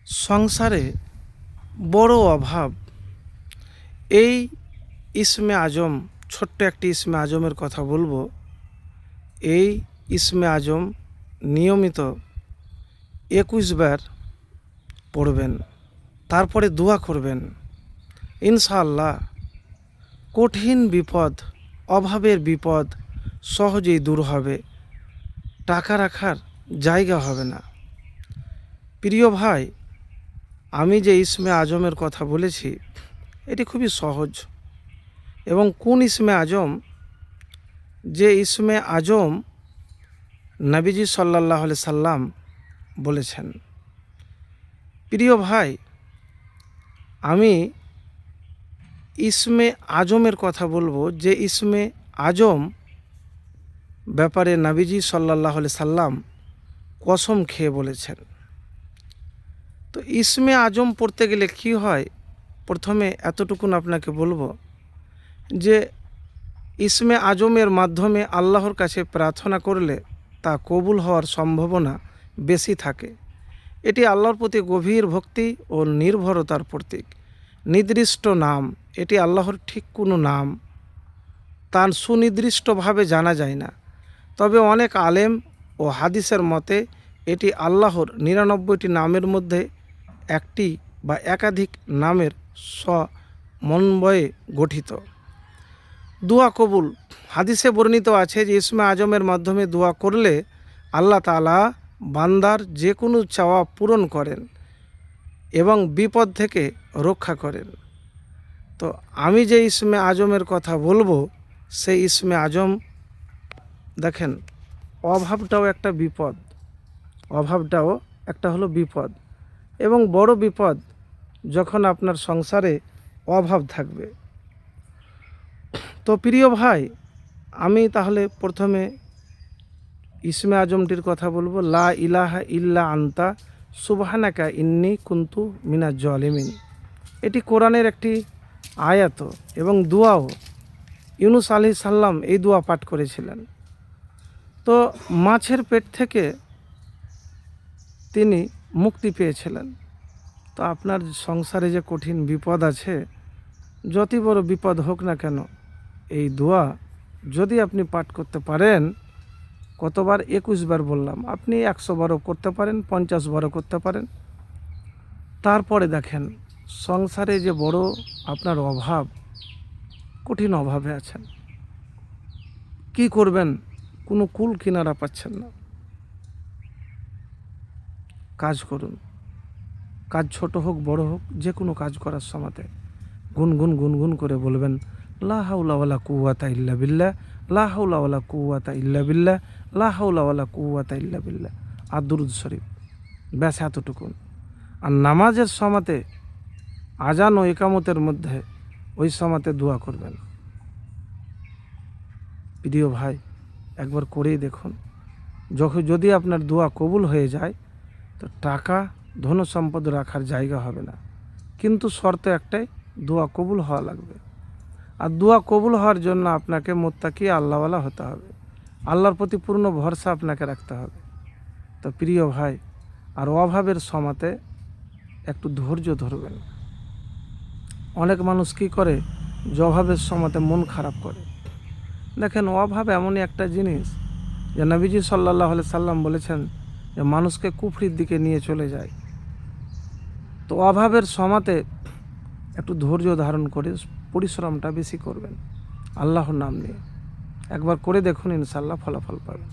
সংসারে বড় অভাব। এই ইসমে আজম, ছোট্ট একটি ইসমে আজমের কথা বলবো। এই ইসমে আজম নিয়মিত 21 বার পড়বেন, তারপরে দোয়া করবেন। ইনশাআল্লাহ কঠিন বিপদ, অভাবের বিপদ সহজেই দূর হবে। টাকা রাখার জায়গা হবে না। প্রিয় ভাই, আমি যে ইসমে আজমের কথা বলেছি এটি খুবই সহজ। এবং কোন ইসমে আজম? যে ইসমে আজম নবীজি সাল্লাল্লাহু আলাইহি সাল্লাম বলেছেন। প্রিয় ভাই, আমি ইসমে আজমের কথা বলবো যে ইসমে আজম ব্যাপারে নবীজি সাল্লাল্লাহু আলাইহি সাল্লাম কসম খেয়ে বলেছেন। তো ইসমে আজম পড়তে গেলে কি হয়, প্রথমে এতটুকুন আপনাকে বলবো যে ইসমে আজমের মাধ্যমে আল্লাহর কাছে প্রার্থনা করলে তা কবুল হওয়ার সম্ভাবনা বেশি থাকে। এটি আল্লাহর প্রতি গভীর ভক্তি ও নির্ভরতার প্রতীক। নির্দিষ্ট নাম, এটি আল্লাহর ঠিক কোনো নাম তার সুনির্দিষ্টভাবে জানা যায় না। তবে অনেক আলেম ও হাদিসের মতে এটি আল্লাহর 99টি নামের মধ্যে একটি বা একাধিক নামের সমন্বয়ে গঠিত। দোয়া কবুল। হাদিসে বর্ণিত আছে যে ইসমে আজমের মাধ্যমে দোয়া করলে আল্লাহ তাআলা বান্দার যে কোনো চাওয়া পূরণ করেন এবং বিপদ থেকে রক্ষা করেন। তো আমি যে ইসমে আজমের কথা বলবো সেই ইসমে আজম, দেখেন, অভাবটাও একটা বিপদ, অভাবটাও একটা হলো বিপদ এবং বড় বিপদ যখন আপনার সংসারে অভাব থাকবে। তো প্রিয় ভাই, আমি তাহলে প্রথমে ইসমে আজমটির কথা বলবো। লা ইলাহা ইল্লা আনতা সুবহানাকা ইন্নী কুনতু মিনাজ জালিমিন। এটি কোরআনের একটি আয়াত এবং দোয়াও। ইউনুস আলাইহিস সালাম এই দোয়া পাঠ করেছিলেন। তো মাছের পেট থেকে তিনি মুক্তি পেয়েছিলেন। তো আপনার সংসারে যে কঠিন বিপদ আছে, যতই বড় বিপদ হোক না কেন, এই দোয়া যদি আপনি পাঠ করতে পারেন, কতবার? 21 বার বললাম, আপনি 100 বারও করতে পারেন, 50 বারও করতে পারেন। তারপরে দেখেন সংসারে যে বড় আপনার অভাব, কঠিন অভাবে আছেন, কি করবেন? কোনো কুল কিনারা পাচ্ছেন না। কাজ করুন। কাজ ছোট হোক বড় হোক, যে কোনো কাজ করার সময়তে গুনগুন করে বলবেন লা হাওলা ওয়ালা কুওয়াতা ইল্লা বিল্লাহ, লা হাওলা ওয়ালা কুওয়াতা ইল্লা বিল্লাহ, লা হাওলা ওয়ালা কুওয়াতা ইল্লা বিল্লাহ, আর দুরূদ শরীফ। ব্যাস এতটুকুন। আর নামাজের সময়তে, আজান ও ইকামতের মধ্যে, ওই সময়তে দোয়া করবেন। প্রিয় ভাই, একবার করেই দেখুন। যদি আপনার দোয়া কবুল হয়ে যায়, তো টাকা ধন সম্পদ রাখার জায়গা হবে না। কিন্তু শর্ত একটাই, দোয়া কবুল হওয়া লাগবে। আর দোয়া কবুল হওয়ার জন্য আপনাকে মুত্তাকি আল্লাহওয়ালা হতে হবে। আল্লাহর প্রতি পূর্ণ ভরসা আপনাকে রাখতে হবে। তো প্রিয় ভাই, আর অভাবের সময়তে একটু ধৈর্য ধরবেন। অনেক মানুষ কি করে, যে অভাবের সময়তে মন খারাপ করে। দেখেন, অভাব এমনই একটা জিনিস যে নবীজি সাল্লাল্লাহু আলাইহি সাল্লাম বলেছেন যে মানুষকে কুফরির দিকে নিয়ে চলে যায়। তো অভাবের সময়তে একটু ধৈর্য ধারণ করে পরিশ্রমটা বেশি করবেন আল্লাহর নাম নিয়ে। একবার করে দেখুন, ইনশাআল্লাহ ফলাফল পাবেন।